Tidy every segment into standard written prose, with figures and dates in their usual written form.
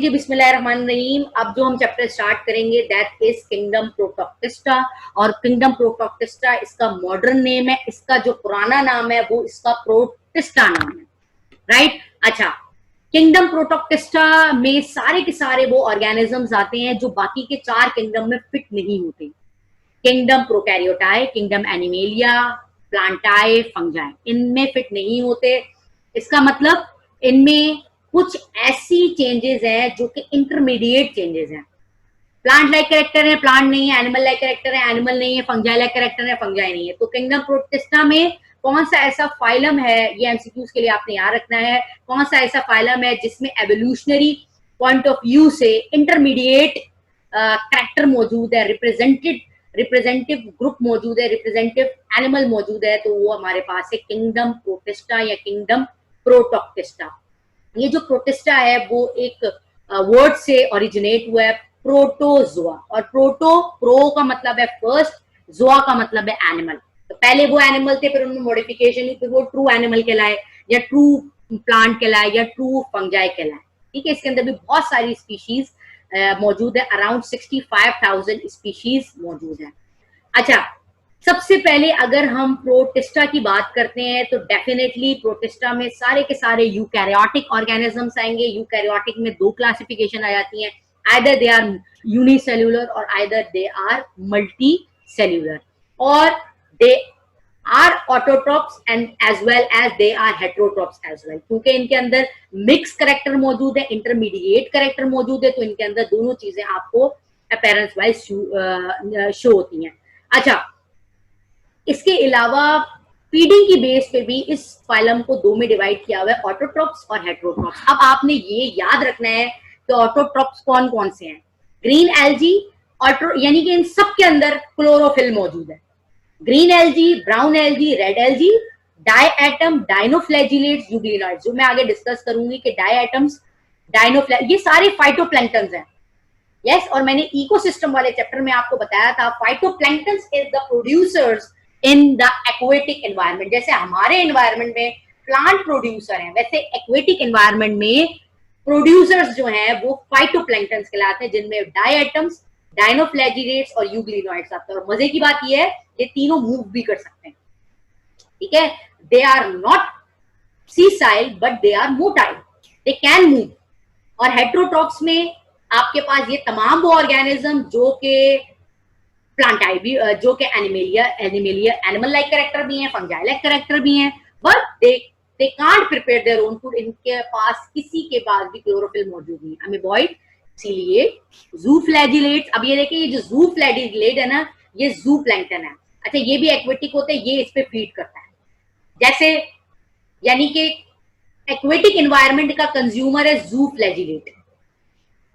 जी, बिस्मिल्लाहिर्रहमानिर्रहीम। अब जो हम चैप्टर स्टार्ट करेंगे दैट इज किंगडम प्रोटोक्टिस्टा। और किंगडम प्रोटोक्टिस्टा इसका मॉडर्न नेम है, इसका जो पुराना नाम है वो इसका प्रोटिस्टा नाम है, राइट। अच्छा, किंगडम प्रोटोक्टिस्टा में सारे के सारे वो ऑर्गेनिजम्स आते हैं जो बाकी के 4 किंगडम में फिट नहीं होते। Kingdom Prokaryotae, kingdom Animalia, Plantae, Fungi, इनमें फिट नहीं होते। इसका मतलब इनमें कुछ ऐसी चेंजेस हैं जो कि इंटरमीडिएट चेंजेस हैं। प्लांट लाइक कैरेक्टर है, प्लांट नहीं है। एनिमल लाइक कैरेक्टर है, एनिमल नहीं है। फंजाई लाइक कैरेक्टर है, फंजाई नहीं है। तो किंगडम प्रोटिस्टा में कौन सा ऐसा फाइलम है, ये एमसीक्यूज के लिए आपने याद रखना है, कौन सा ऐसा फाइलम है जिसमें एवोल्यूशनरी पॉइंट ऑफ व्यू से इंटरमीडिएट कैरेक्टर मौजूद है, रिप्रेजेंटेटिव ग्रुप मौजूद है, रिप्रेजेंटेटिव एनिमल मौजूद है। तो वो हमारे पास है किंगडम प्रोटिस्टा या किंगडम प्रोटोक्टिस्टा। ये जो प्रोटिस्टा है वो एक वर्ड से ओरिजिनेट हुआ है, प्रोटोजोआ। और प्रो का मतलब है फर्स्ट, जोआ का मतलब है एनिमल। तो पहले वो एनिमल थे, फिर उनमें मॉडिफिकेशन हुई, फिर वो ट्रू एनिमल कहलाए या ट्रू प्लांट कहलाए या ट्रू फंजाई कहलाए। ठीक है, इसके अंदर भी बहुत सारी स्पीशीज मौजूद है, अराउंड 65,000 स्पीशीज मौजूद है। अच्छा, सबसे पहले अगर हम प्रोटिस्टा की बात करते हैं तो डेफिनेटली प्रोटिस्टा में सारे के सारे यूकैरियोटिक ऑर्गेनिजम्स आएंगे। यूकैरियोटिक में 2 क्लासिफिकेशन आ जाती हैं, आइदर दे आर यूनिसेल्युलर और either they are multi cellular, और they are autotrophs and as well as they are heterotrophs as well. क्योंकि इनके अंदर मिक्स कैरेक्टर मौजूद है, इंटरमीडिएट कैरेक्टर मौजूद है, तो इनके अंदर दोनों चीजें आपको अपीयरेंस वाइज शो होती हैं। अच्छा, इसके अलावा फीडिंग की बेस पे भी इस फाइलम को 2 में डिवाइड किया हुआ है, ऑटोट्रॉप्स और हेटेरोट्रॉप्स। अब आपने ये याद रखना है कि ऑटोट्रॉप्स कौन कौन से हैं। ग्रीन एल्गी, यानी कि इन सब के अंदर क्लोरोफिल मौजूद है। Green algae, brown algae, red algae, diatom, dinoflagellates, euglenoids, जो मैं आगे डिस्कस करूंगी कि डायएटम्स, ये सारे फाइटोप्लैंक्टन्स हैं। यस, और मैंने इकोसिस्टम वाले चैप्टर में आपको बताया था phytoplanktons is the producers in the aquatic environment. जैसे हमारे एनवायरनमेंट में प्लांट प्रोड्यूसर हैं, वैसे एक्वेटिक एनवायरनमेंट में प्रोड्यूसर्स जो हैं वो फाइटोप्लैंक्टन्स कहलाते हैं, जिनमें डायएटम्स, डायनोफ्लैजिलेट्स और यूग्लिनॉइड्स आते हैं। और मजे की बात यह है ये तीनों मूव भी कर सकते हैं। ठीक है, they are not sessile but they are motile, they can move. और हेटेरोट्रॉप्स में आपके पास ये तमाम वो ऑर्गेनिज्म जो के प्लांटाई भी, जो के एनिमेलिया एनिमल लाइक कैरेक्टर भी हैं, फंजाई लाइक कैरेक्टर भी हैं, but they can't prepare their own food. इनके पास किसी के पास भी क्लोरोफिल मौजूद नहीं है, अमीबॉइड। इसीलिए ज़ूफ्लैजिलेट्स, अब ये देखिए, ये जो ज़ूफ्लैजिलेट है ना, ये ज़ूप्लैंक्टन है। अच्छा, ये भी एक्वेटिक होते हैं, ये इस पे फीड करता है। जैसे यानी कि एक्वेटिक एनवायरनमेंट का कंज्यूमर है ज़ूफ्लैजिलेट,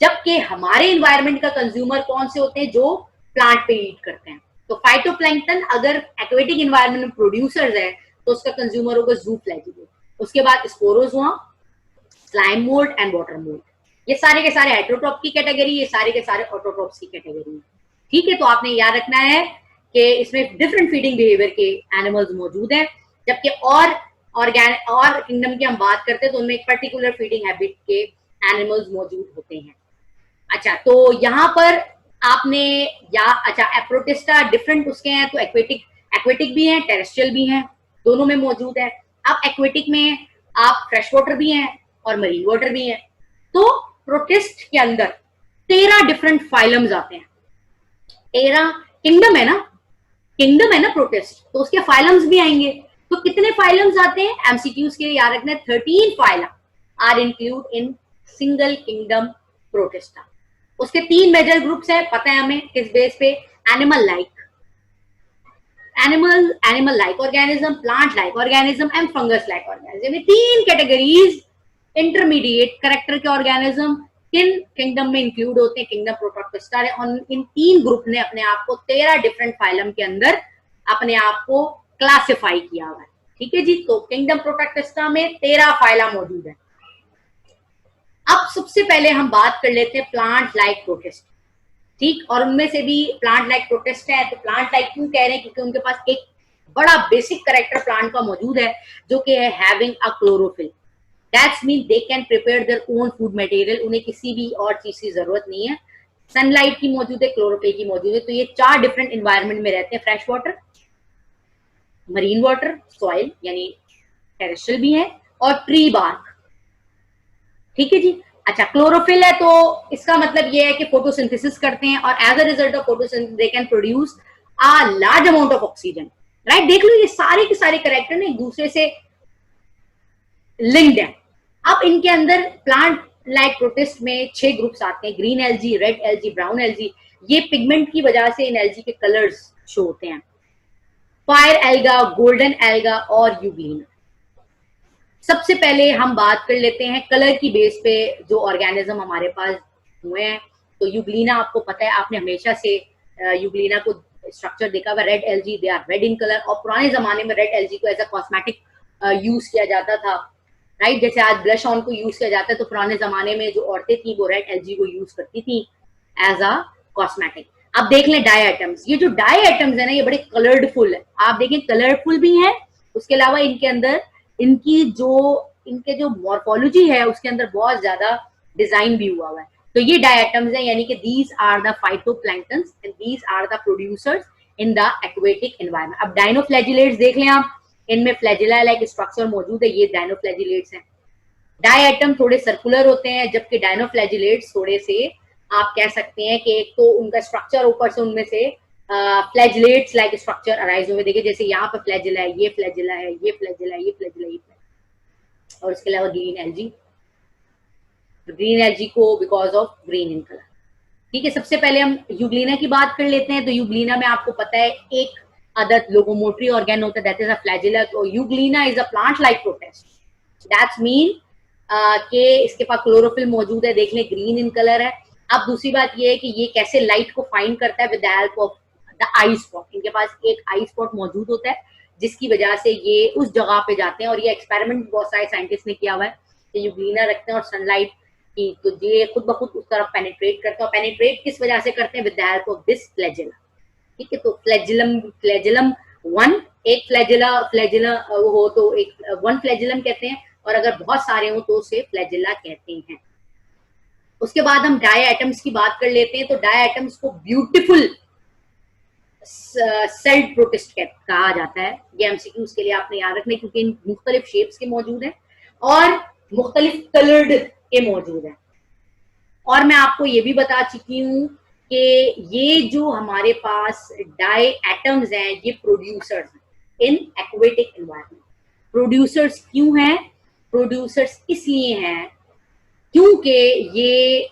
जबकि हमारे एनवायरनमेंट का कंज्यूमर कौन से होते हैं, जो प्लांट पे ईट करते हैं। तो फाइटोप्लैंक्टन अगर एक्वेटिक एनवायरनमेंट में प्रोड्यूसर्स है तो उसका कंज्यूमर होगा ज़ूफ्लैजिलेट। उसके बाद sporozoa, slime mould and water mould, ये सारे के सारे हेटेरोट्रॉप की कैटेगरी, ये सारे के सारे ऑटोट्रॉप्स की कैटेगरी है। ठीक है, तो आपने याद रखना है कि इसमें डिफरेंट फीडिंग बिहेवियर के एनिमल्स मौजूद हैं, जबकि और किंगडम की हम बात करते हैं तो उनमें एक पर्टिकुलर फीडिंग हैबिट के एनिमल्स मौजूद होते हैं। अच्छा, तो यहाँ पर आपने प्रोटिस्टा डिफरेंट उसके हैं, तो एक्वेटिक भी हैं, टेरेस्ट्रियल भी हैं, दोनों में मौजूद है। अब एक्वेटिक में आप फ्रेश वाटर भी हैं और मरीन वाटर भी हैं। तो प्रोटिस्ट के अंदर 13 डिफरेंट फाइलम्स आते हैं। 13 किंगडम है ना प्रोटिस्ट, तो उसके फाइलम्स भी आएंगे। तो कितने फाइलम्स आते हैं, एमसीक्यूज के लिए याद रखना है, 13 phylum are include in single kingdom protista. उसके 3 मेजर ग्रुप्स हैं, पता है हमें किस बेस पे, animal like organism, plant like organism and fungus like organism. ये 3 कैटेगरीज इंटरमीडिएट कैरेक्टर के ऑर्गेनिज्म किन किंगडम में इंक्लूड होते हैं, किंगडम प्रोटोक्टिस्टा। और इन 3 ग्रुप ने अपने आप को 13 डिफरेंट फाइलम के अंदर अपने आप को क्लासिफाई किया हुआ है। ठीक है जी, तो किंगडम प्रोटोक्टिस्टा में 13 फाइलम मौजूद है। अब सबसे पहले हम बात कर लेते हैं प्लांट लाइक प्रोटिस्ट। ठीक, और उनमें से भी प्लांट लाइक प्रोटिस्ट है। तो प्लांट लाइक क्यों कह रहे हैं, क्योंकि उनके पास एक बड़ा बेसिक कैरेक्टर प्लांट का मौजूद है, जो कि है having a chlorophyll. That's mean they can prepare their own food material, उन्हें किसी भी और चीज की जरूरत नहीं है। सनलाइट की मौजूद है, क्लोरोफिल की मौजूद है, तो ये 4 डिफरेंट एनवायरनमेंट में रहते हैं, fresh water, marine water, soil यानी टेरेस्ट्रियल भी है, और ट्री बार्क। ठीक है जी। अच्छा, क्लोरोफिल है तो इसका मतलब ये है कि फोटोसिंथेसिस करते हैं, और as a result of photosynthesis they can produce a large amount of oxygen, right. देख लो ये सारे के सारे कैरेक्टर ने एक दूसरे से लिंक्ड है। अब इनके अंदर प्लांट लाइक प्रोटिस्ट में 6 ग्रुप्स आते हैं, green algae, red algae, brown algae. ये पिगमेंट की वजह से इन एल्जी के कलर्स शो होते हैं, फायर एल्गा, गोल्डन एल्गा और यूग्लिना। सबसे पहले हम बात कर लेते हैं कलर की बेस पे जो ऑर्गेनिज्म हमारे पास हुए हैं। तो यूग्लिना आपको पता है, आपने हमेशा से यूग्लिना को स्ट्रक्चर देखा हुआ, red algae, they are red in colour, और पुराने जमाने में रेड एल्जी को एज अ कॉस्मेटिक यूज किया जाता था, राइट। जैसे आज ब्लश ऑन को यूज किया जाता है, तो पुराने जमाने में जो औरतें थी वो रेड एल्जी को यूज करती थी एज अ कॉस्मेटिक। अब देख लें डाई आइटम्स, ये जो डाई आइटम्स है ना, ये बड़े कलर्डफुल है, आप देखें कलरफुल भी है, उसके अलावा इनके अंदर इनके जो मॉर्फोलॉजी है उसके अंदर बहुत ज्यादा डिजाइन भी हुआ है। तो ये डाई आइटम्स है, यानी कि these are the phytoplanktons and these are the producers in the aquatic environment. अब डायनोफ्लैजिलेट्स देख लें आप, इनमें फ्लैजिला लाइक स्ट्रक्चर मौजूद है, ये डायनोफ्लैजिलेट्स हैं। डाई आइटम थोड़े सर्कुलर होते हैं, जबकि डायनोफ्लैजिलेट्स थोड़े से आप कह सकते हैं कि एक तो उनका स्ट्रक्चर ऊपर से उनमें से फ्लैजिलेट्स लाइक स्ट्रक्चर अराइज हुए। देखिए जैसे यहाँ पे फ्लैजिला है, ये फ्लैजिला है, ये फ्लैजिला है, ये फ्लैजिला, ये फ्लैजिला। और इसके अलावा ग्रीन एल्जी को because of green in colour. ठीक है, सबसे पहले हम यूग्लिना की बात कर लेते हैं। तो यूग्लिना में आपको पता है एक अदर लोकोमोटरी ऑर्गेन होता है, दैट इज अ फ्लैजिला। तो Euglena is a plant like protist, that's mean कि इसके पास क्लोरोफिल मौजूद है, देख लें ग्रीन इन कलर है। अब दूसरी बात ये है कि ये कैसे लाइट को फाइंड करता है, with the help of the I spot. इनके पास एक आई स्पॉट मौजूद होता है, जिसकी वजह से ये उस जगह पे जाते हैं, और ये एक्सपेरिमेंट बहुत सारे साइंटिस्ट ने किया हुआ है कि यूग्लिना रखते हैं और सनलाइट की, तो ये खुद ब खुद उस तरफ पेनिट्रेट करते हैं। और पेनिट्रेट किस वजह से करते हैं, with the help of this flagella. ठीक है, तो फ्लैजिलम वन, एक फ्लैजिला हो तो एक वन फ्लैजिलम कहते हैं, और अगर बहुत सारे हो तो उसे फ्लैजिला कहते हैं। उसके बाद हम डाई आइटम्स की बात कर लेते हैं। तो डाई आइटम्स को ब्यूटीफुल सेल्ड प्रोटिस्ट कहा जाता है। ये एमसीक्यूज के लिए आपने याद रखना, क्योंकि इन मुख्तलिफ शेप्स के मौजूद हैं और मुख्तलिफ कलर्ड के मौजूद हैं। और मैं आपको ये भी बता चुकी हूँ कि ये जो हमारे पास डाई एटम्स हैं, ये प्रोड्यूसर्स हैं इन एक्वेटिक एनवायरनमेंट। प्रोड्यूसर्स क्यों हैं? प्रोड्यूसर्स इसलिए हैं क्योंकि ये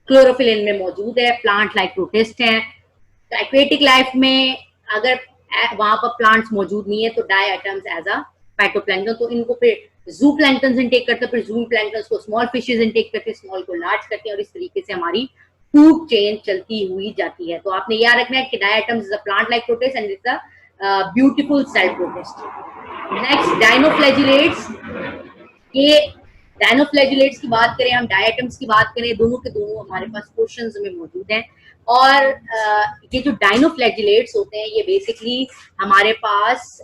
क्लोरोफिल इनमें मौजूद है, प्लांट लाइक प्रोटिस्ट हैं। तो एक्वेटिक लाइफ में अगर वहां पर प्लांट्स मौजूद नहीं है तो diatoms as a phytoplankton, तो इनको फिर जू प्लैंक्टन इंटेक करते हैं, फिर जू प्लैंक्टन को स्मॉल फिशेज इंटेक करते हैं, स्मॉल को लार्ज करते हैं, और इस तरीके से हमारी फूड चेन चलती हुई जाती है। तो आपने याद रखना है कि diatoms is a plant like protist and it's a beautiful cell protist. Next dinoflagellates. ये डायनोफ्लैजिलेट्स की बात करें, हम डाई आइटम्स की बात करें, दोनों के दोनों हमारे पास क्वेश्चंस में मौजूद हैं। और ये जो डायनोफ्लैजिलेट्स होते हैं, ये बेसिकली हमारे पास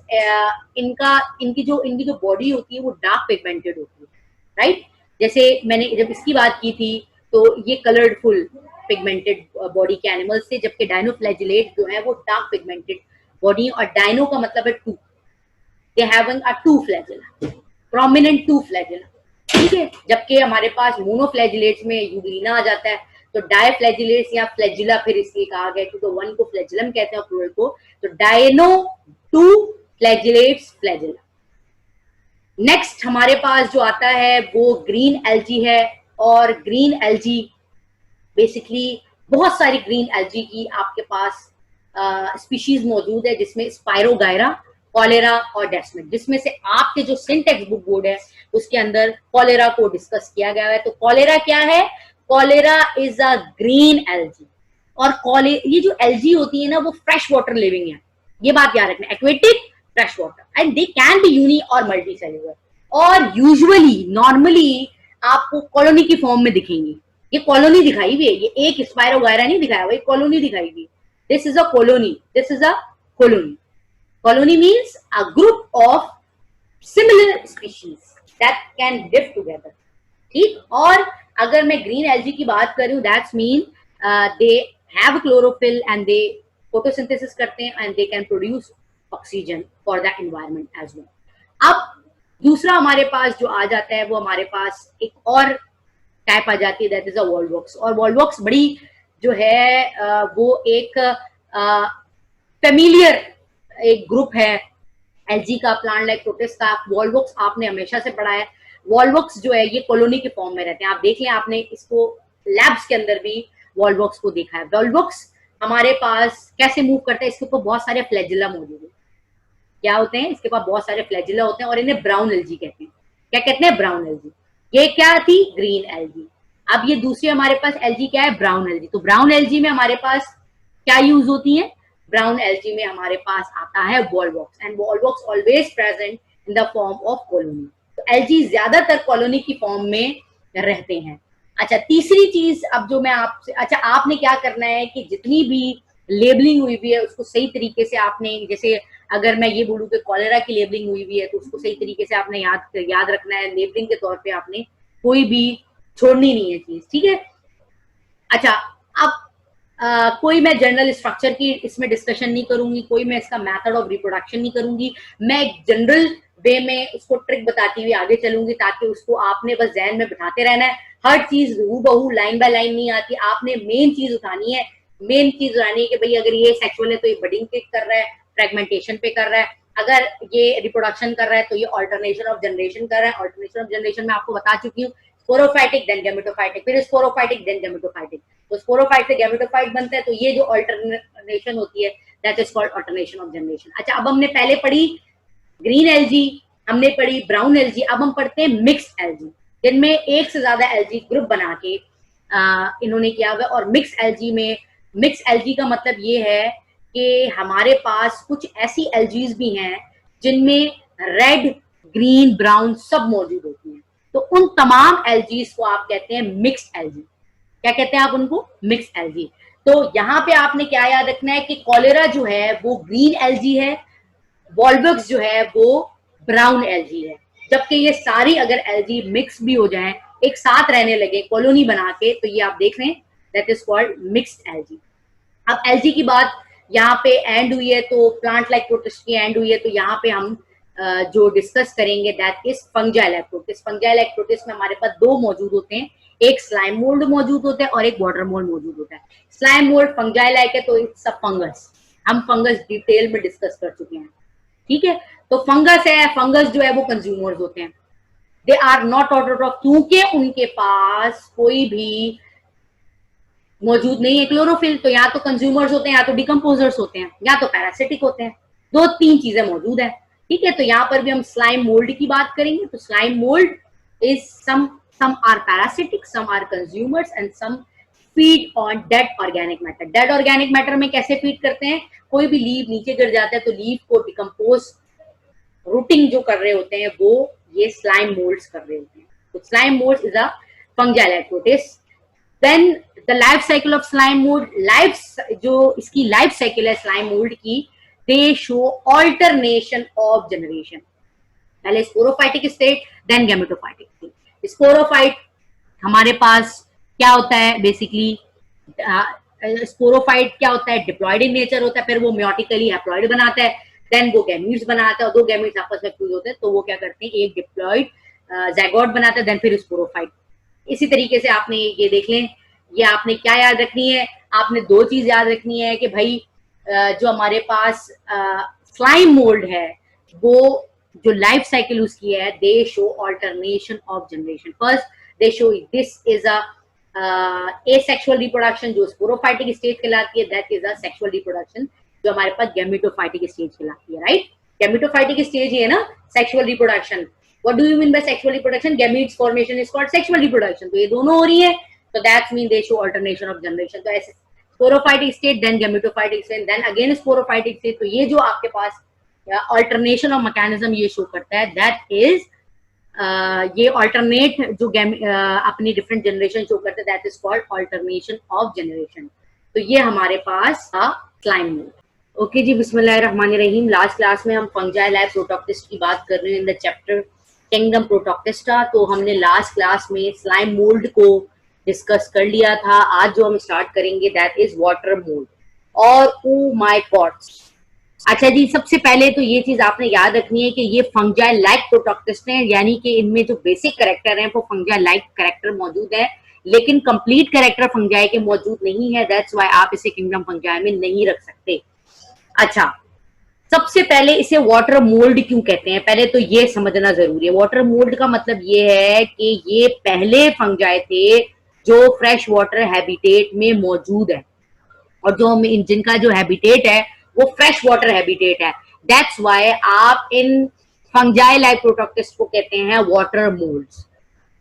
इनकी जो बॉडी होती है वो डार्क पिगमेंटेड होती है, राइट। जैसे मैंने जब इसकी बात की थी तो ये कलरफुल पिगमेंटेड बॉडी के एनिमल्स थे, जबकि डायनोफ्लैजिलेट जो है वो डार्क पिगमेंटेड बॉडी। और डायनो का मतलब है two, they having a two flagella, prominent two flagella. ठीक है, जबकि हमारे पास मोनोफ्लैजिलेट्स में यूग्लिना आ जाता है। तो डायफ्लैजिलेट्स या फ्लैजिला फिर इसलिए कहा गया क्योंकि वन को फ्लैजिलम कहते हैं, प्लूरल को। तो dino to flagellates flagella. Next हमारे पास जो आता है वो ग्रीन एल्जी है। और ग्रीन एल्जी बेसिकली बहुत सारी ग्रीन एल्जी की आपके पास स्पीशीज मौजूद है, जिसमें स्पायरोगायरा, कॉलेरा और डेस्मिड, जिसमें से आपके जो सिंट टेक्स्ट बुक बोर्ड है उसके अंदर कॉलेरा को डिस्कस किया गया है। तो कॉलेरा क्या है? Cholera is a green algae. और ये जो एल्जी होती है ना, वो फ्रेश वाटर लिविंग है, ये बात याद रखना, aquatic fresh water, and they can be uni और मल्टी सेल्युलर। और यूजुअली नॉर्मली आपको कॉलोनी की फॉर्म में दिखेंगी। ये कॉलोनी दिखाई हुई है, ये एक स्पाइरो वगैरह नहीं दिखाया हुआ, कॉलोनी दिखाई हुई। This is a colony, this is a colony. Colony means a group of similar species that can live together. ठीक, और अगर मैं ग्रीन एल्जी की बात करूं, that's mean they have chlorophyll and they photosynthesis करते हैं and they can produce oxygen for the environment as well. अब दूसरा हमारे पास जो आ जाता है वो हमारे पास एक और टाइप आ जाती है, दैट इज अ वॉलवॉक्स। और वॉलवॉक्स बड़ी जो है वो एक फेमिलियर एक ग्रुप है एल्जी का, प्लांट लाइक प्रोटिस्ट का। वॉलवॉक्स आपने हमेशा से पढ़ा है। वॉलवॉक्स जो है ये कॉलोनी के फॉर्म में रहते हैं। आप देख लें, आपने इसको लैब्स के अंदर भी वॉलवॉक्स को देखा है। वॉलवॉक्स हमारे पास कैसे मूव करते हैं, इसके ऊपर बहुत सारे फ्लैजिला मौजूद है। क्या होते हैं, इसके पास बहुत सारे फ्लैजिला होते हैं और इन्हें ब्राउन एल्जी कहते हैं। क्या कहते हैं, ब्राउन एल्जी। ये क्या थी, ग्रीन एल्जी। अब ये दूसरी हमारे पास एल्जी क्या है, ब्राउन एल्जी। तो ब्राउन एल्जी में हमारे पास क्या यूज होती है, ब्राउन एल्जी में हमारे पास आता है Volvox, and Volvox always present in the form of colony. तो एल्जी ज्यादातर कॉलोनी की फॉर्म में रहते हैं। अच्छा, तीसरी चीज अब जो मैं आपसे, अच्छा आपने क्या करना है कि जितनी भी लेबलिंग हुई भी है उसको सही तरीके से आपने, जैसे अगर मैं ये बोलूं कि कॉलेरा की लेबलिंग हुई भी है तो उसको सही तरीके से आपने याद रखना है। लेबलिंग के तौर पे आपने कोई भी छोड़नी नहीं है चीज, ठीक है। अच्छा, अब कोई मैं जनरल स्ट्रक्चर की इसमें डिस्कशन नहीं करूंगी, कोई मैं इसका मेथड ऑफ रिप्रोडक्शन नहीं करूंगी। मैं एक जनरल वे में उसको ट्रिक बताती हुई आगे चलूंगी ताकि उसको आपने बस जहन में बिठाते रहना है। हर चीज हूबहू लाइन बाय लाइन नहीं आती, आपने मेन चीज उठानी है। मेन चीज उठानी है कि भाई अगर ये सेक्सुअल है तो ये बडिंग पे कर रहा है, फ्रेगमेंटेशन पे कर रहा है। अगर ये रिप्रोडक्शन कर रहा है तो ये ऑल्टरनेशन ऑफ जनरेशन कर रहा है। ऑल्टरनेशन ऑफ जनरेशन में आपको बता चुकी हूँ, स्पोरोफाइटिक देन गैमेटोफाइटिक, फिर स्पोरोफाइटिक देन गैमेटोफाइटिक। तो स्पोरोफाइट से गैमेटोफाइट बनता है, तो ये जो ऑल्टरनेशन होती है that is called alternation of generation. अच्छा, अब हमने पहले पढ़ी ग्रीन एल्जी, हमने पढ़ी ब्राउन एल्जी, अब हम पढ़ते हैं मिक्स एल्जी, जिनमें एक से ज्यादा एल्जी ग्रुप बना के इन्होंने किया हुआ। और मिक्स एल्जी में, मिक्स एल्जी का मतलब ये है कि हमारे पास कुछ ऐसी एल्जीज भी हैं जिनमें रेड, ग्रीन, ब्राउन सब मौजूद होती हैं। तो उन तमाम एल्जीज को आप कहते हैं मिक्स्ड एल्जी। क्या कहते हैं आप उनको, मिक्स्ड एल्जी। तो यहाँ पे आपने क्या याद रखना है कि कॉलेरा जो है वो ग्रीन एल्जी है, वॉलवॉक्स जो है वो ब्राउन एल्जी है। जबकि ये सारी अगर एल्जी मिक्स भी हो जाएं, एक साथ रहने लगे कॉलोनी बना के, तो ये आप देख रहे हैं that is called mixed algae. अब एल्जी की बात यहाँ पे एंड हुई है, तो प्लांट लाइक प्रोटिस्ट की एंड हुई है, तो यहाँ पे हम जो डिस्कस करेंगे that is fungi like protist. Fungi like protist में हमारे पास दो मौजूद होते हैं, एक स्लाइम मोल्ड मौजूद होता है और एक वाटर मोल्ड मौजूद होता है। स्लाइम मोल्ड फंजाई लाइक है तो इट्स अ फंगस, हम फंगस डिटेल में डिस्कस कर चुके हैं, ठीक है। तो फंगस है, फंगस जो है वो कंज्यूमर्स होते हैं, they are not order of, क्योंकि उनके पास कोई भी मौजूद नहीं है क्लोरोफिल। तो या तो कंज्यूमर्स होते हैं, या तो डिकम्पोजर्स होते हैं, या तो पैरासिटिक होते हैं। दो तीन चीजें मौजूद है, ठीक है। तो यहाँ पर भी हम स्लाइम मोल्ड की बात करेंगे। तो slime mould is some are parasitic, some are consumers and some feed on dead organic matter. Dead organic matter में कैसे फीड करते हैं, कोई भी लीव नीचे गिर जाता है तो लीव को डिकम्पोज, रूटिंग जो कर रहे होते हैं वो ये स्लाइम मोल्ड्स कर रहे होते हैं। तो slime moulds is a fungi like protist. Then the life cycle of slime mould, life जो इसकी लाइफ साइकिल है स्लाइम मोल्ड की, they show alternation of generation. पहले sporophytic state, then gametophytic state. Sporophyte हमारे पास क्या होता है, बेसिकली स्पोरोफाइट क्या होता है, डिप्लॉयड इन नेचर होता है, फिर वो म्योटिकली हैप्लॉयड बनाता है, देन वो गैमीट्स बनाता है, और दो गैमीट्स आपस में फ्यूज होते हैं तो वो क्या करते हैं, एक डिप्लॉयड ज़ाइगोट बनाता है, देन फिर स्पोरोफाइट। इसी तरीके से आपने ये देख लें, ये आपने क्या याद रखनी है, आपने दो चीज याद रखनी है कि भाई जो हमारे पास स्लाइम मोल्ड है वो जो लाइफ साइकिल उसकी है, दे show alternation of generation. First they show this is a asexual reproduction जो स्पोरोफाइटिक स्टेज कहलाती है, that is a sexual reproduction जो हमारे पास गैमेटोफाइटिक स्टेज कहलाती है, राइट। गैमेटोफाइटिक स्टेज ही है ना sexual reproduction. What do you mean by sexual reproduction, gametes formation is called sexual reproduction. तो ये दोनों हो रही है, तो that's mean they show alternation of generation. तो ऐसे sporophytic state, then gametophytic state, then again sporophytic state. तो ये जो आपके पास ऑल्टरनेशन ऑफ मैकेनिज्म ये शो करता है, दैट इज ये ऑल्टरनेट जो अपनी डिफरेंट जनरेशन शो करते हैं, that is called alternation of generation. तो ये हमारे पास स्लाइम मोल्ड। ओके जी, बिस्मिल्लाहिर्रहमानिर्रहीम। लास्ट क्लास में हम फंजाई लाइक प्रोटोक्टिस्ट की बात कर रहे हैं इन द चैप्टर किंगडम प्रोटोक्टिस्टा। तो हमने लास्ट क्लास में स्लाइम मोल्ड को डिस्कस कर लिया था। आज जो हम स्टार्ट करेंगे दैट इज वाटर मोल्ड और oomacotes। अच्छा जी, सबसे पहले तो ये चीज आपने याद रखनी है कि ये फंजाई लाइक प्रोटोक्टिस्ट हैं, यानी कि इनमें जो बेसिक कैरेक्टर हैं वो फंजाई लाइक कैरेक्टर मौजूद है, लेकिन कंप्लीट कैरेक्टर फंजाई के मौजूद नहीं है। दैट्स व्हाई आप इसे किंगडम फंजाई में नहीं रख सकते। अच्छा, सबसे पहले इसे वाटर मोल्ड क्यों कहते हैं, पहले तो ये समझना जरूरी है। वाटर मोल्ड का मतलब ये है कि ये पहले फंजाई थे जो फ्रेश वाटर हैबिटेट में मौजूद है, और जो जिनका जो हैबिटेट है वो फ्रेश वाटर हैबिटेट है। दैट्स व्हाई आप इन फंजाई लाइक प्रोटोक्टिस्ट को कहते हैं वाटर मोल्ड्स।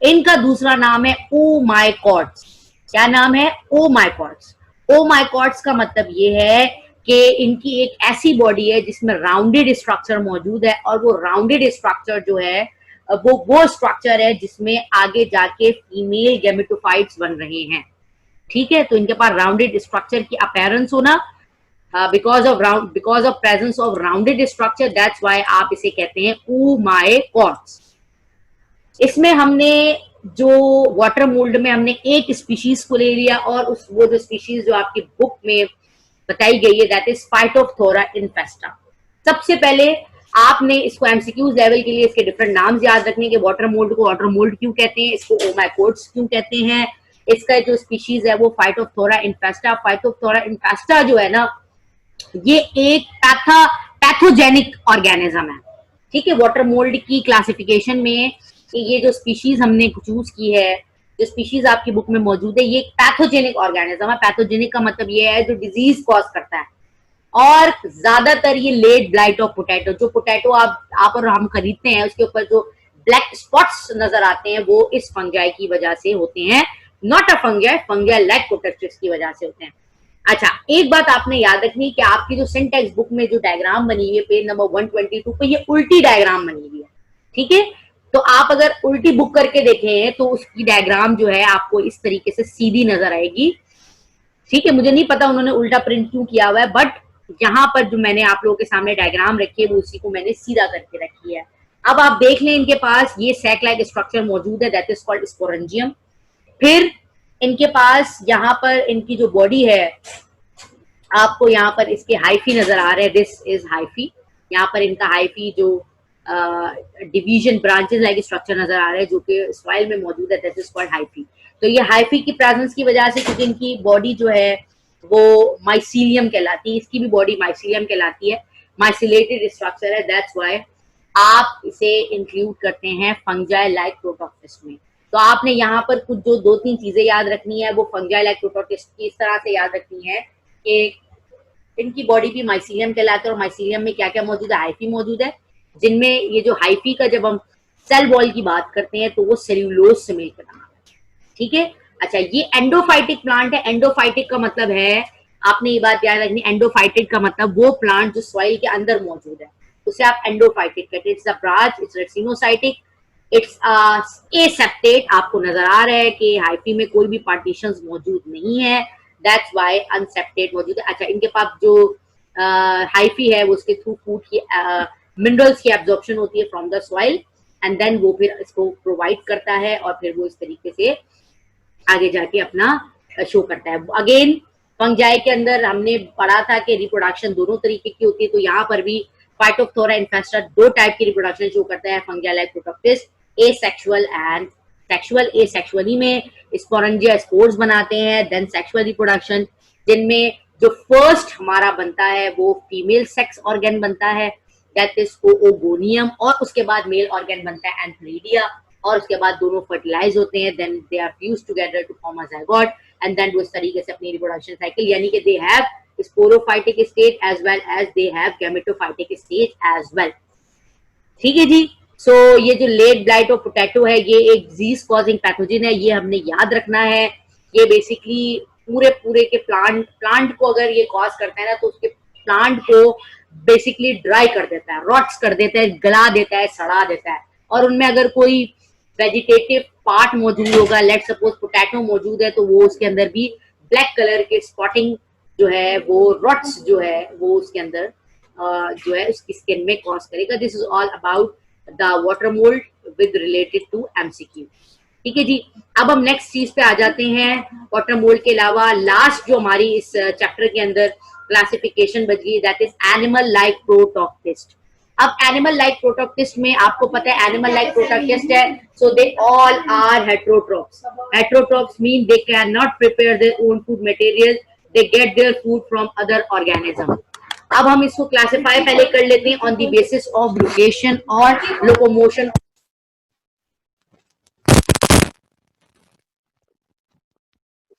इनका दूसरा नाम है oomacotes। क्या नाम है? oomacotes। oomacotes का मतलब ये है कि इनकी एक ऐसी बॉडी है जिसमें राउंडेड स्ट्रक्चर मौजूद है, और वो राउंडेड स्ट्रक्चर जो है वो स्ट्रक्चर है जिसमें आगे जाके फीमेल गैमेटोफाइट्स बन रहे हैं। ठीक है, तो इनके पास राउंडेड स्ट्रक्चर की अपीयरेंस होना, because of presence of rounded structure, that's why आप इसे कहते हैं oomacotes। इसमें हमने जो वाटर मोल्ड में हमने एक स्पीशीज को ले लिया, और वो जो स्पीशीज जो आपकी बुक में बताई गई है दैट इज फाइटोप्थोरा इन्फेस्टा। सबसे पहले आपने इसको एमसीक्यूज लेवल के लिए इसके डिफरेंट नाम्स याद रखने के। वाटर मोल्ड को वाटर मोल्ड क्यों कहते हैं, इसको oomacotes क्यों कहते हैं, इसका जो स्पीशीज है वो फाइटोप्थोरा इन्फेस्टा। फाइटोप्थोरा इन्फेस्टा जो है ना, ये एक पैथोजेनिक ऑर्गेनिज्म है। ठीक है, वाटर मोल्ड की क्लासिफिकेशन में ये जो स्पीशीज हमने चूज की है, जो स्पीशीज आपकी बुक में मौजूद है, ये एक पैथोजेनिक ऑर्गेनिज्म है। पैथोजेनिक का मतलब ये है जो डिजीज कॉज करता है, और ज्यादातर ये लेट ब्लाइट ऑफ पोटैटो, जो पोटैटो आप और हम खरीदते हैं उसके ऊपर जो ब्लैक स्पॉट्स नजर आते हैं वो इस फंजाई की वजह से होते हैं, not a fungi, fungi like protoctist की वजह से होते हैं। अच्छा, एक बात आपने याद रखनी है कि आपकी जो सिंटैक्स बुक में जो डायग्राम बनी हुई है पेज नंबर 122 पे, ये उल्टी डायग्राम बनी हुई है। ठीक है, तो आप अगर उल्टी बुक करके देखें तो उसकी डायग्राम जो है आपको इस तरीके से सीधी नजर आएगी। ठीक है, मुझे नहीं पता उन्होंने उल्टा प्रिंट क्यों किया हुआ है, बट यहाँ पर जो मैंने आप लोगों के सामने डायग्राम रखी है वो उसी को मैंने सीधा करके रखी है। अब आप देख लें, इनके पास ये सैक लाइक स्ट्रक्चर मौजूद है दैट इज कॉल्ड स्पोरेंजियम। फिर इनके पास यहाँ पर इनकी जो बॉडी है, आपको यहाँ पर इसके हाइफी नजर आ रहे हैं, दिस इज हाइफी। यहाँ पर इनका हाइफी जो डिवीजन ब्रांचेस लाइक स्ट्रक्चर नजर आ रहे हैं जो कि सॉइल में मौजूद है, दैट इज कॉल्ड हाइफी। तो ये हाइफी की प्रेजेंस की वजह से, क्योंकि इनकी बॉडी जो है वो माइसीलियम कहलाती है, इसकी भी बॉडी माइसीलियम कहलाती है, माइसिलेटेड स्ट्रक्चर है, दैट्स व्हाई आप इसे इंक्लूड करते हैं फंजाई लाइक प्रोटोक्टिस्ट में। तो आपने यहाँ पर कुछ जो 2-3 चीजें याद रखनी है वो फंजाई लाइक प्रोटोक्टिस्ट की इस तरह से याद रखनी है कि इनकी बॉडी भी माइसीलियम कहलाता है, और माइसीलियम में क्या क्या मौजूद है, हाइफी मौजूद है, जिनमें ये जो हाइफी का जब हम सेल वॉल की बात करते हैं तो वो सेल्यूलोज से मिलकर बना है। ठीक है, अच्छा, ये एंडोफाइटिक प्लांट है। एंडोफाइटिक का मतलब है, आपने ये बात याद रखनी, एंडोफाइटिक का मतलब वो प्लांट जो सॉइल के अंदर मौजूद है उसे आप एंडोफाइटिक कहते हैं। It's a branch, it's coenocytic, it's aseptate. आपको नजर आ रहा है कि हाइफी में कोई भी पार्टीशंस मौजूद नहीं है, दैट्स व्हाई अनसेप्टेट मौजूद है। अच्छा, इनके पास जो हाइफी है वो उसके थ्रू फूड की मिनरल्स की एब्जॉर्प्शन होती है from the soil, and then वो फिर इसको प्रोवाइड करता है, और फिर वो इस तरीके से आगे जाके अपना शो करता है। अगेन, फंजाई के अंदर हमने पढ़ा था कि रिप्रोडक्शन दोनों तरीके की होती है, तो यहाँ पर भी फाइटोप्थोरा इन्फेस्टा 2 टाइप की रिप्रोडक्शन शो करता है, fungi like protoctist, asexual and sexual. Asexually में स्पोरेंजिया स्पोर्स बनाते हैं, देन सेक्सुअल रिप्रोडक्शन जिनमें जो फर्स्ट हमारा बनता है वो फीमेल सेक्स ऑर्गन बनता है, दैट इज ओओगोनियम, और उसके बाद मेल ऑर्गन बनता है एंथ्रीडिया, और उसके बाद दोनों फर्टिलाइज होते हैं, then they are fused together to form a zygote, and then वो इस तरीके से अपनी रिप्रोडक्शन साइकिल, यानी कि they have sporophytic stage as well as they have gametophytic stage as well. ठीक है जी, सो ये जो लेट ब्लाइट ऑफ पोटैटो है ये एक डिजीज कॉजिंग पैथोजन है, ये हमने याद रखना है। ये बेसिकली पूरे के प्लांट को अगर ये कॉज करता है ना, तो उसके प्लांट को बेसिकली ड्राई कर देता है, रॉट्स कर देता है, गला देता है, सड़ा देता है, और उनमें अगर कोई वेजिटेटिव पार्ट मौजूद होगा, लेट सपोज पोटैटो मौजूद है, तो वो उसके अंदर भी ब्लैक कलर के स्पॉटिंग जो है, वो रॉट्स जो है वो उसके अंदर जो है उसकी स्किन में कॉज करेगा। This is all about the water mould with related to MCQ। ठीक है जी। अब हम नेक्स्ट चीज पे आ जाते हैं। वाटर मोल्ड के अलावा लास्ट जो हमारी इस चैप्टर के अंदर क्लासिफिकेशन बच गई, दैट इज एनिमल लाइक प्रोटोक्टिस्ट। अब एनिमल लाइक प्रोटोक्टिस्ट में आपको पता है एनिमल लाइक प्रोटोक्टिस्ट है, so they all are heterotrophs. Heterotrophs mean they can not prepare their own food material, they get their food from other organism. अब हम इसको classify पहले कर लेते हैं on the basis of location और locomotion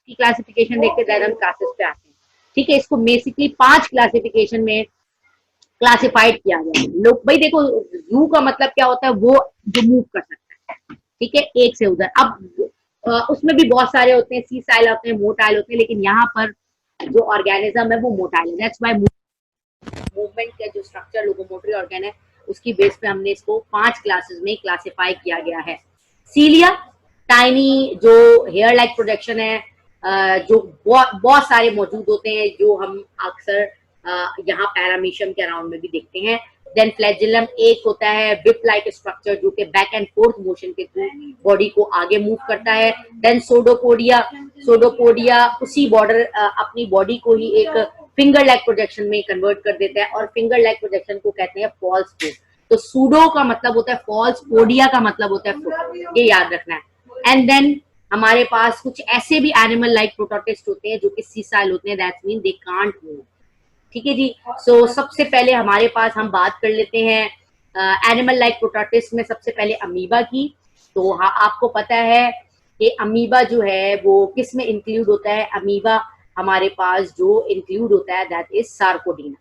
की क्लासिफिकेशन देखते हैं, हम क्लासेस पे आते हैं। ठीक है, इसको बेसिकली 5 क्लासिफिकेशन में क्लासिफाइड किया गया है। लोग भाई देखो, जू का मतलब क्या होता है, वो जो मूव कर सकता है, ठीक है, एक से उधर। अब उसमें भी बहुत सारे होते हैं, सी साइल होते हैं, मोटाइल होते हैं, लेकिन यहाँ पर जो ऑर्गेनिज्म है वो मोटाइल है। दैट्स व्हाई मूवमेंट का जो स्ट्रक्चर लोकोमोटरी ऑर्गन है उसकी बेस पे हमने इसको 5 क्लासेस में क्लासिफाई किया गया है। सीलिया, टाइनी जो हेयर लाइक प्रोजेक्शन है, जो बहुत सारे मौजूद होते हैं, जो हम अक्सर यहाँ पैरामीशियम के अराउंड में भी देखते हैं। देन फ्लैजिलम एक होता है विप लाइक स्ट्रक्चर, जो कि बैक एंड फोर्थ मोशन के थ्रू बॉडी को आगे मूव करता है। देन सोडोपोडिया, सोडोपोडिया उसी बॉर्डर अपनी बॉडी को ही एक फिंगर लाइक प्रोजेक्शन में कन्वर्ट कर देता है, और फिंगर लाइक प्रोजेक्शन को कहते हैं फॉल्स पोड। तो सूडो का मतलब होता है फॉल्स, पोडिया का मतलब होता है फुट, ये याद रखना है। एंड देन हमारे पास कुछ ऐसे भी एनिमल लाइक प्रोटोटिस्ट होते हैं जो कि सीसाइल होते हैं, that mean they can't move. ठीक है जी। सो सबसे पहले हमारे पास हम बात कर लेते हैं एनिमल लाइक प्रोटोटिस्ट में सबसे पहले अमीबा की। तो हाँ, आपको पता है कि अमीबा जो है वो किस में इंक्लूड होता है। अमीबा हमारे पास जो इंक्लूड होता है that is Sarcodina,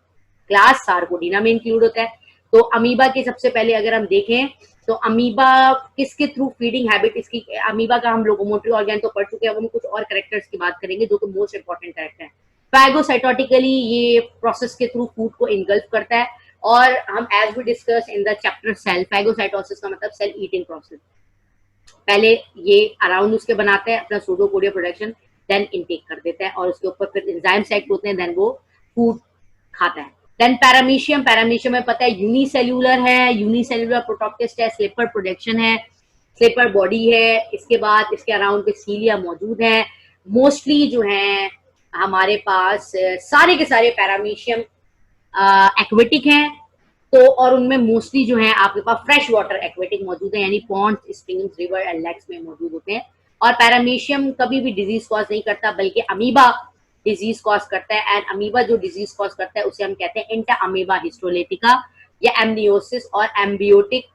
class Sarcodina में इंक्लूड होता है। तो अमीबा के सबसे पहले अगर हम देखें तो अमीबा किसके थ्रू फीडिंग हैबिट इसकी, अमीबा का हम लोकोमोटरी ऑर्गन तो पढ़ चुके हैं, हम कुछ और कैरेक्टर्स की बात करेंगे जो कि मोस्ट इंपॉर्टेंट कैरेक्टर है। फैगोसाइटोटिकली ये प्रोसेस के थ्रू फूड को इनगल्फ करता है, और हम as we discuss in the chapter cell, phagocytosis का मतलब सेल ईटिंग प्रोसेस। पहले ये अराउंड उसके बनाता है अपना सूडोपोडिया प्रोडक्शन, देन इनटेक कर देता है, और उसके ऊपर फिर एंजाइम सेट होते हैं, देन वो फूड खाता है। देन पैरामीशियम, पैरामीशियम में पता है यूनिसेल्यूलर है, यूनिसेल्यूलर प्रोटोक्टिस्ट है, स्लिपर प्रोडक्शन है, स्लिपर बॉडी है। इसके बाद इसके अराउंड पे सीलिया मौजूद है। मोस्टली जो है हमारे पास सारे के सारे पैरामीशियम एक्वेटिक हैं। तो और उनमें मोस्टली जो है आपके पास फ्रेश वाटर एक्वेटिक मौजूद है, यानी ponds, streams, river and lakes में मौजूद होते हैं। और पैरामीशियम कभी भी डिजीज कॉज नहीं करता, बल्कि अमीबा डिजीज कॉज करता है। एंड अमीबा जो डिजीज कॉज करता है उसे हम कहते हैं इंटा अमीबा हिस्टोलेटिका, या एमनियोसिस और एम्बियोटिक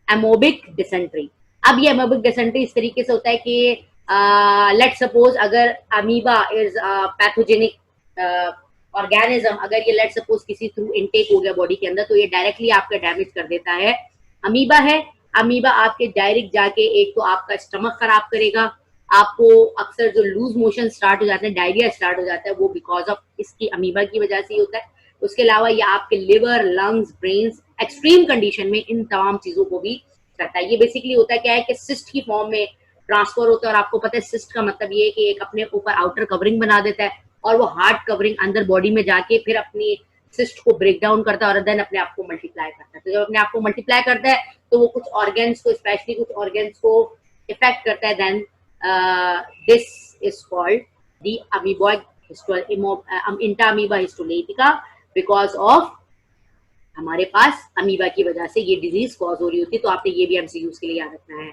एमोबिक डिसेंट्री। अब ये एमोबिक डिसेंट्री इस तरीके से होता है कि लेट सपोज अगर अमीबा इज पैथोजेनिक ऑर्गेनिज्म, अगर ये लेट सपोज किसी थ्रू इनटेक हो गया बॉडी के अंदर, तो ये डायरेक्टली आपका डैमेज कर देता है। अमीबा है, अमीबा आपके डायरेक्ट जाके एक तो आपका स्टमक खराब करेगा, आपको अक्सर जो लूज मोशन स्टार्ट हो जाते हैं, डायरिया स्टार्ट हो जाता है, वो बिकॉज ऑफ इसकी अमीबा की वजह से ही होता है। उसके अलावा ये आपके liver, lungs, brains extreme condition में इन तमाम चीजों को भी करता है। ये बेसिकली होता है क्या है कि सिस्ट की फॉर्म में ट्रांसफर होता है, और आपको पता है सिस्ट का मतलब ये है कि एक अपने ऊपर आउटर कवरिंग बना देता है, और वो हार्ड कवरिंग अंदर बॉडी में जाके फिर अपनी सिस्ट को ब्रेक डाउन करता है, और देन अपने आप को मल्टीप्लाई करता है। तो जब अपने आप को मल्टीप्लाई करता है तो वो कुछ ऑर्गन्स को, स्पेशली कुछ ऑर्गन्स को इफेक्ट करता है। Then this is called the amoeboid Entamoeba histolytica, because of हमारे पास अमीबा की वजह से ये डिजीज कॉज हो रही होती है। तो आपने ये भी एमसीक्यूज के लिए याद रखना है।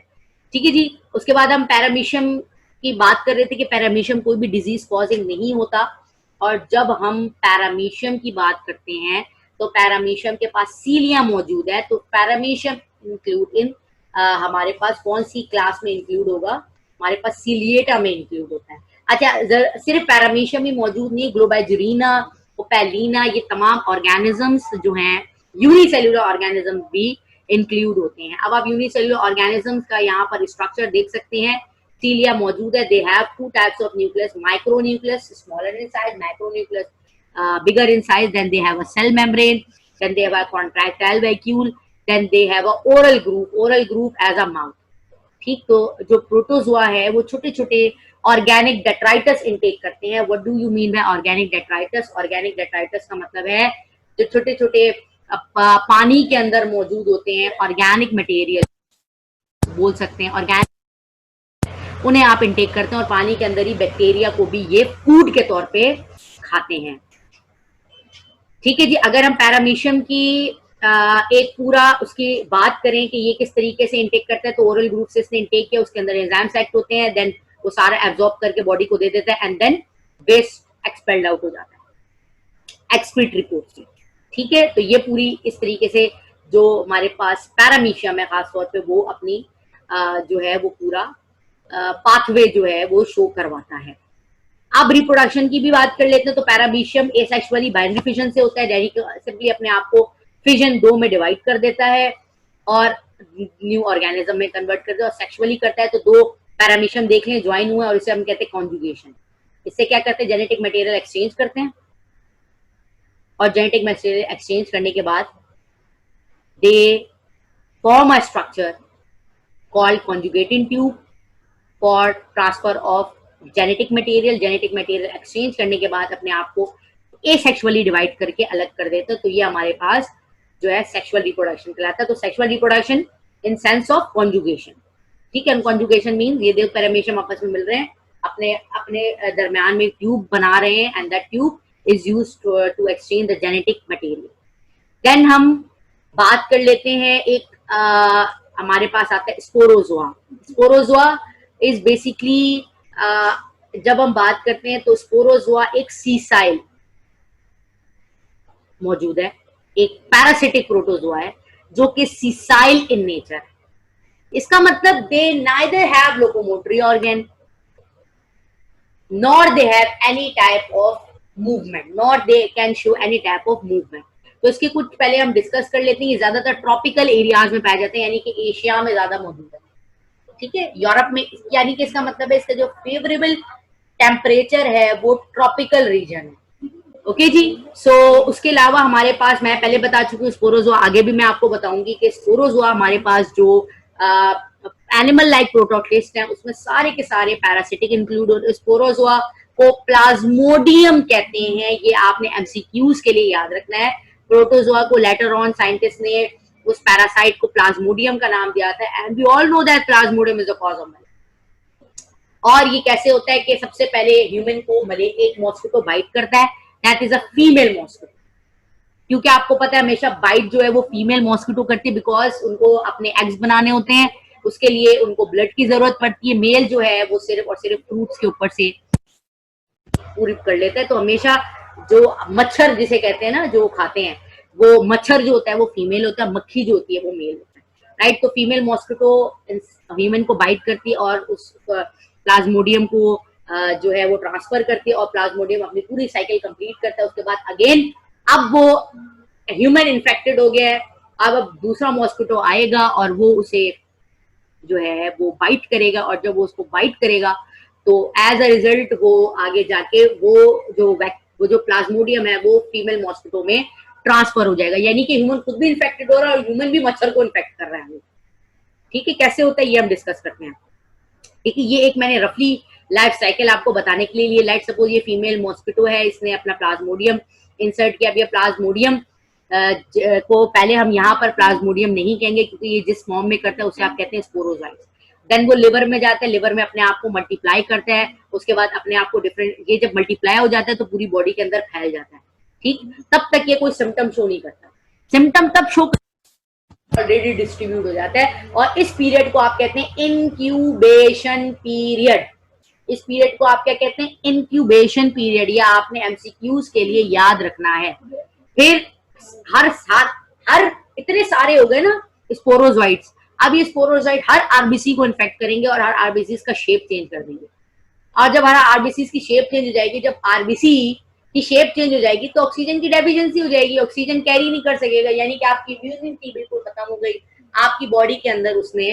ठीक है जी। उसके बाद हम पैरामीशियम की बात कर रहे थे कि पैरामीशियम कोई भी डिजीज कॉजिंग नहीं होता, और जब हम पैरामीशियम की बात करते हैं तो पैरामीशियम के पास सीलिया मौजूद है। तो पैरामीशियम इंक्लूड इन हमारे पास कौन सी क्लास में इंक्लूड होगा, हमारे पास सीलिएटा में इंक्लूड होता है। अच्छा, सिर्फ पैरामीशियम ही मौजूद नहीं, ग्लोबाइजुरिना, ओपेलिना, ये तमाम ऑर्गेनिजम्स जो हैं यूनिसेल्युलर ऑर्गेनिज्म भी इंक्लूड होते हैं। अब आप यूनिसेल्युलर ऑर्गेनिजम्स का यहाँ पर स्ट्रक्चर देख सकते हैं। सीलिया मौजूद है, they have 2 types of nucleus, micro nucleus smaller in size, macro nucleus bigger in size, then they have a cell membrane, then they have a contractile vacuole, then they have a oral groove as a mouth। ठीक, तो जो protozoa है वो छोटे छोटे organic detritus intake करते हैं। What do you mean bye organic detritus? Organic detritus का मतलब है जो छोटे छोटे पानी के अंदर मौजूद होते हैं, ऑर्गेनिक मटेरियल बोल सकते हैं, ऑर्गेनिक, उन्हें आप इनटेक करते हैं और पानी के अंदर ही बैक्टीरिया को भी ये फूड के तौर पे खाते हैं। ठीक है जी। अगर हम पैरामीशियम की एक पूरा उसकी बात करें कि ये किस तरीके से इनटेक करता है, तो ओरल रूट से इसने इनटेक किया, उसके अंदर एंजाइम्स एक्ट होते हैं, देन वो सारा एब्जॉर्ब करके बॉडी को दे देता है and then waste expelled out हो जाता है एक्सक्रीट रिपोर्ट से। ठीक है, तो ये पूरी इस तरीके से जो हमारे पास पैरामीशियम है खासतौर पे वो अपनी जो है वो पूरा पाथवे जो है वो शो करवाता है। अब रिप्रोडक्शन की भी बात कर लेते हैं, तो पैरामीशियम एसेक्सुअली बाइनरी फिजन से होता है, सिंपली अपने आप को फिजन 2 में डिवाइड कर देता है और न्यू ऑर्गेनिज्म में कन्वर्ट कर देता है और सेक्सुअली करता है। तो 2 पैरामीशियम देख लें ज्वाइन हुए और इसे हम कहते हैं कॉन्जुगेशन। इससे क्या करते हैं, जेनेटिक मटेरियल एक्सचेंज करते हैं और जेनेटिक मटेरियल एक्सचेंज करने के बाद they form a structure called conjugating tube for transfer of genetic material. Genetic material exchange करने के बाद अपने आप को एसेक्सुअली डिवाइड करके अलग कर देते हैं। तो ये हमारे पास जो है सेक्सुअल रिप्रोडक्शन कहलाता है। तो sexual reproduction in sense of conjugation. ठीक है, कॉन्जुगेशन मीन ये 2 पैरामीशियम आपस में मिल रहे हैं, अपने अपने दरमियान में ट्यूब बना रहे हैं and that tube is used to exchange the genetic material. Then हम बात कर लेते हैं एक हमारे पास आता है स्पोरोजोआ। स्पोरोजोआ इज बेसिकली जब हम बात करते हैं तो स्पोरोजोआ एक सीसाइल मौजूद है, एक पैरासिटिक प्रोटोजोआ है जो कि सीसाइल इन नेचर है। इसका मतलब they neither have locomotory organ nor they have any type of movement, nor they can show any type of movement. तो इसके कुछ पहले हम डिस्कस कर लेते हैं। ये ज्यादातर ट्रॉपिकल एरियाज में पाए जाते हैं, यानी कि एशिया में ज्यादा मौजूद है। ठीक है, यूरोप में, यानी कि इसका मतलब है इसका जो फेवरेबल टेम्परेचर है वो ट्रॉपिकल रीजन है। ओके जी। सो उसके अलावा हमारे पास, मैं पहले बता चुकी हूँ स्पोरोजोआ, आगे भी मैं आपको बताऊंगी कि स्पोरोजोआ हमारे पास जो एनिमल लाइक प्रोटोक्लिस्ट हैं उसमें सारे के सारे पैरासिटिक इंक्लूड होते हैं। स्पोरोजोआ को प्लाज्मोडियम कहते हैं, ये आपने एमसीक्यूज के लिए याद रखना है। प्रोटोजोआ को लेटर ऑन साइंटिस्ट ने उस पैरासाइट को प्लाज्मोडियम का नाम दिया था and we all know that plasmodium is a cause of malaria. और ये कैसे होता है कि सबसे पहले ह्यूमन को एक मॉस्किटो बाइट करता है, that is a female mosquito, क्योंकि आपको पता है हमेशा बाइट जो है वो फीमेल मॉस्किटो करती है बिकॉज उनको अपने एग्स बनाने होते हैं, उसके लिए उनको ब्लड की जरूरत पड़ती है। मेल जो है वो सिर्फ और सिर्फ फ्रूट्स के ऊपर से पूरी कर लेता है। तो हमेशा जो मच्छर जिसे कहते हैं ना, जो खाते हैं, वो मच्छर जो होता है वो फीमेल होता है, मक्खी जो होती है वो मेल होता है, राइट। तो फीमेल मॉस्किटो ह्यूमन को बाइट करती है और उस प्लाज्मोडियम को जो है वो ट्रांसफर करती है और प्लाज्मोडियम अपनी पूरी साइकिल कंप्लीट करता है। उसके बाद अगेन अब वो ह्यूमन इन्फेक्टेड हो गया है, अब दूसरा मॉस्किटो आएगा और वो उसे जो है वो बाइट करेगा और जब वो उसको बाइट करेगा तो एज अ रिजल्ट वो आगे जाके वो जो प्लाज्मोडियम है वो फीमेल मॉस्किटो में ट्रांसफर हो जाएगा, यानी कि ह्यूमन खुद भी इन्फेक्टेड हो रहा है और ह्यूमन भी मच्छर को इन्फेक्ट कर रहा है। ठीक है, कैसे होता है ये हम डिस्कस करते हैं। ठीक है, ये एक मैंने रफली लाइफ साइकिल आपको बताने के लिए लेट सपोज ये फीमेल मॉस्किटो है, इसने अपना प्लाज्मोडियम इंसर्ट किया। अब ये प्लाज्मोडियम को पहले हम यहाँ पर प्लाज्मोडियम नहीं कहेंगे क्योंकि ये जिस फॉर्म में करता है उसे आप कहते हैं स्पोरोजाइट्स। देन वो लिवर में जाता है, लिवर में अपने आप को मल्टीप्लाई करता है, उसके बाद अपने आप को डिफरेंट, ये जब मल्टीप्लाई हो जाता है तो पूरी बॉडी के अंदर फैल जाता है। ठीक, तब तक ये कोई सिम्टम शो नहीं करता, सिम्टम तब शो ऑलरेडी डिस्ट्रीब्यूट हो जाता है और इस पीरियड को आप कहते हैं इंक्यूबेशन पीरियड। इस पीरियड को आप क्या कहते हैं, इंक्यूबेशन पीरियड। या आपने एमसीक्यूज के लिए याद रखना है। फिर हर इतने सारे हो गए ना स्पोरोजोइट्स, अब ये स्पोरोजोइट हर आरबीसी को इन्फेक्ट करेंगे और हर आरबीसी का शेप चेंज कर देंगे। और जब हर आरबीसी की शेप चेंज हो जाएगी, जब आरबीसी की शेप चेंज हो जाएगी तो ऑक्सीजन की डेफिशिएंसी हो जाएगी, ऑक्सीजन कैरी नहीं कर सकेगा, यानी कि आपकी इम्यूनिटी बिल्कुल खत्म हो गई। आपकी बॉडी के अंदर उसने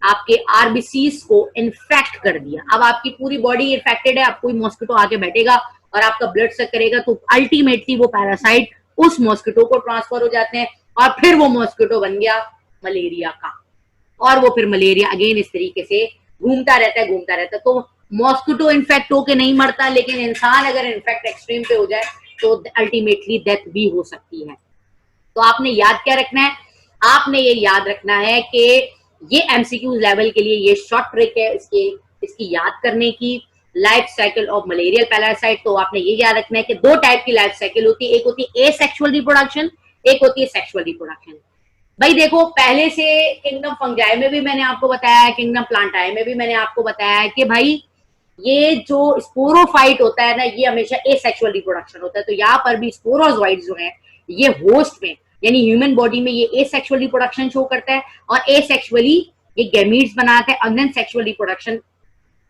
आपके आरबीसीज को इन्फेक्ट कर दिया। अब आपकी पूरी बॉडी इन्फेक्टेड है, अब कोई मॉस्किटो आके बैठेगा और आपका ब्लड सक करेगा तो अल्टीमेटली वो पैरासाइट उस मॉस्किटो को ट्रांसफर हो जाते हैं और फिर वो मॉस्किटो बन गया मलेरिया का, और वो फिर मलेरिया अगेन इस तरीके से घूमता रहता है। तो मॉस्किटो इन्फेक्ट होके नहीं मरता, लेकिन इंसान अगर इन्फेक्ट एक्सट्रीम पे हो जाए तो अल्टीमेटली डेथ भी हो सकती है। तो आपने याद क्या रखना है, आपने ये याद रखना है कि ये एमसीक्यूज लेवल के लिए ये शॉर्ट ट्रिक है इसकी याद करने की। Life cycle of malarial parasite, तो आपने ये याद रखना है कि दो टाइप की लाइफ साइकिल होती है, एक होती है एसेक्सुअल रिप्रोडक्शन, एक होती है सेक्सुअल रिप्रोडक्शन। भाई देखो, पहले से किंगडम फंगाई में भी मैंने आपको बताया है, किंगडम प्लांटाई में भी मैंने आपको बताया है कि भाई ये जो स्पोरोफाइट होता है ना, ये हमेशा एसेक्सुअल रिप्रोडक्शन होता है। तो यहाँ पर भी स्पोरोजोइड जो है ये होस्ट में यानी ह्यूमन बॉडी में ये एसेक्सुअल रिप्रोडक्शन शो करता है और एसेक्सुअली ये गैमीट्स बनाता है, और देन सेक्सुअल रिप्रोडक्शन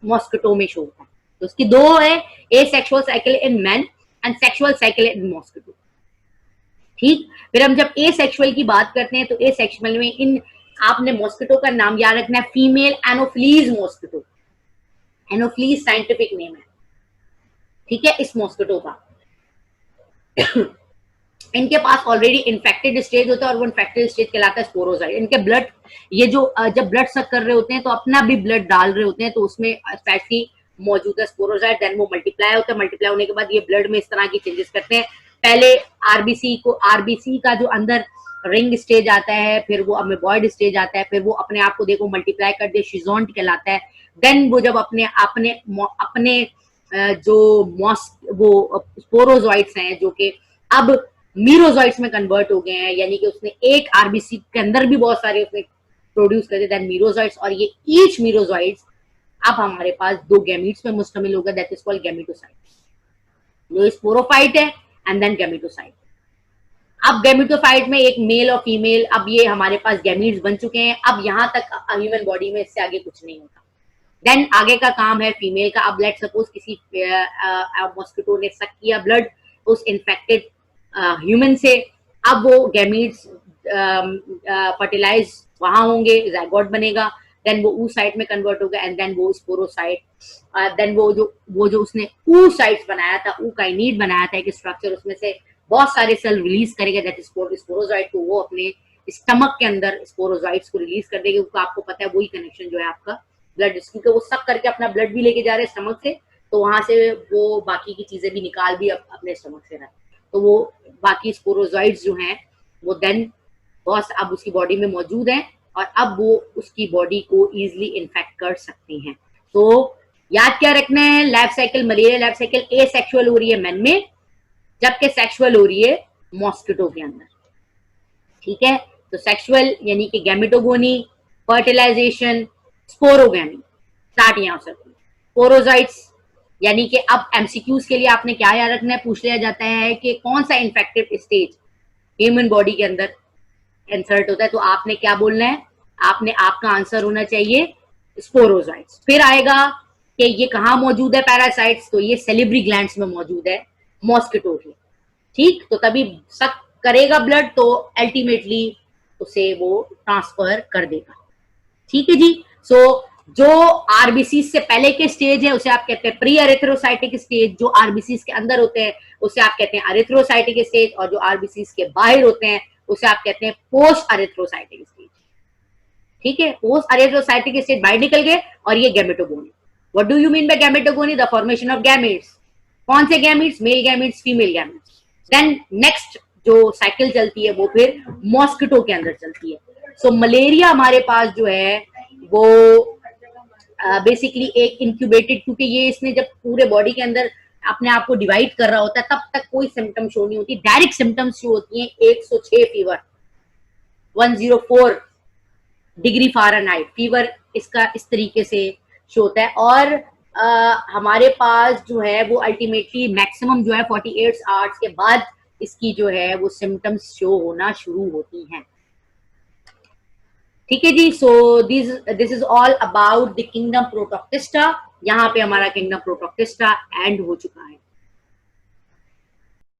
मॉस्किटो में शो होता है। तो उसकी दो है, asexual cycle in man and sexual cycle in mosquito. ठीक, फिर हम जब एसेक्सुअल की बात करते हैं तो एसेक्सुअल में इन आपने मॉस्किटो का नाम याद रखना है, female anopheles mosquito. Anopheles scientific name है, ठीक है, इस मॉस्किटो का। इनके पास ऑलरेडी इन्फेक्टेड स्टेज होता है और वो इन्फेक्टेड स्टेज कहलाता है स्पोरोजाइट। इनके ब्लड, ये जो जब ब्लड सक कर रहे होते हैं तो अपना भी ब्लड डाल रहे होते हैं, तो उसमें स्पेशली मौजूद है स्पोरोजाइट। देन वो मल्टीप्लाई होता है, मल्टीप्लाई होने के बाद ये ब्लड में इस तरह की चेंजेस करते हैं। पहले आरबीसी का जो अंदर रिंग स्टेज आता है, फिर वो अमेबॉइड स्टेज आता है, फिर वो अपने आप को देखो मल्टीप्लाई कर दे, शिजोंट कहलाता है। देन वो जब अपने अपने अपने जो वो स्पोरोजॉइट्स हैं जो कि अब मीरोजॉइट्स में कन्वर्ट हो गए हैं, यानी कि उसने एक आरबीसी के अंदर भी बहुत सारे उसने प्रोड्यूस कर दिए, देन मीरोजॉइट्स। और ये ईच मीरोजॉइट्स अब हमारे पास दो गैमीट्स में मुश्तमिल होगा, दैट इज कॉल्ड गैमेटोसाइट। जो स्पोरोफाइट है एंड देन गैमेटोसाइट। अब गैमेटोफाइट में एक मेल और फीमेल, अब ये हमारे पास गैमीट्स बन चुके हैं। अब यहां तक ह्यूमन बॉडी में इससे आगे कुछ नहीं होता। देन आगे का काम है फीमेल का। अब लेट सपोज किसी मॉस्किटो ने सक किया ब्लड उस इन्फेक्टेड ह्यूमन से, अब वो गैमीट्स फर्टिलाइज वहां होंगे, ज़ायगोट बनेगा, देन वो ऊ साइट में कन्वर्ट होगा एंड देन वो स्पोरोसाइट, देन वो जो उसने ऊ साइट्स बनाया था, ऊ काइनीड बनाया था एक स्ट्रक्चर, उसमें से बहुत सारे सेल रिलीज करेगा, दैट इज स्पोरोजॉइट। तो वो अपने स्टमक के अंदर स्पोरोजॉइट्स को रिलीज कर देगी, क्योंकि आपको पता है वही कनेक्शन जो है आपका ब्लड, क्योंकि वो सक करके अपना ब्लड भी लेके जा रहे हैं स्टमक से, तो वहां से वो बाकी की चीजें भी निकाल भी अपने स्टमक से रहे, तो वो बाकी स्पोरोजॉइड्स जो हैं वो देन बॉस अब उसकी बॉडी में मौजूद हैं और अब वो उसकी बॉडी को इजीली इन्फेक्ट कर सकती हैं। तो याद क्या रखना है, life cycle malaria life cycle asexual हो रही है मैन में, जबकि सेक्सुअल हो रही है मॉस्किटो के अंदर। ठीक है, तो सेक्सुअल यानी कि गैमेटोगोनी, फर्टिलाइजेशन, स्पोरोगैमी, स्टार्ट यहां से। स्पोरोजाइट्स यानी कि अब एमसीक्यूज के लिए आपने क्या याद रखना है, पूछ लिया जाता है कि कौन सा इन्फेक्टेड स्टेज ह्यूमन बॉडी के अंदर इंसर्ट होता है, तो आपने क्या बोलना है, आपने आपका आंसर होना चाहिए स्पोरोजाइट्स। फिर आएगा कि ये कहाँ मौजूद है पैरासाइट्स, तो ये सेलिब्री ग्लैंड्स में मौजूद है मॉस्किटो के। ठीक, तो तभी सक करेगा ब्लड तो अल्टीमेटली उसे वो ट्रांसफर कर देगा। ठीक है जी। सो जो आरबीसी से पहले के स्टेज है उसे आप कहते हैं प्री एरिथ्रोसाइटिक स्टेज, जो आरबीसी के अंदर होते हैं उसे आप कहते हैं एरिथ्रोसाइटिक स्टेज, और जो आरबीसी के बाहर होते हैं उसे आप कहते हैं पोस्ट एरिथ्रोसाइटिक स्टेज। ठीक है, पोस्ट एरिथ्रोसाइटिक स्टेज बाहर निकल गए और ये gametogony. What do you mean by gametogony? The formation of gametes. कौन से gametes? Male gametes, female gametes. Then next जो साइकिल चलती है वो फिर मॉस्किटो के अंदर चलती है। सो मलेरिया हमारे पास जो है वो बेसिकली एक इंक्यूबेटेड, क्योंकि ये इसने जब पूरे बॉडी के अंदर अपने आप को डिवाइड कर रहा होता है तब तक कोई सिम्टम शो नहीं होती, डायरेक्ट सिम्टम्स शो होती हैं 106 फीवर, 104 डिग्री फ़ारेनहाइट फीवर इसका इस तरीके से शो होता है। और हमारे पास जो है वो अल्टीमेटली मैक्सिमम जो है 48 आवर्स के बाद इसकी जो है वो सिम्टम्स शो होना शुरू होती हैं। ठीक है जी। So this is all about the kingdom Protoctista. यहाँ पे हमारा किंगडम प्रोटोक्टिस्टा एंड हो चुका है।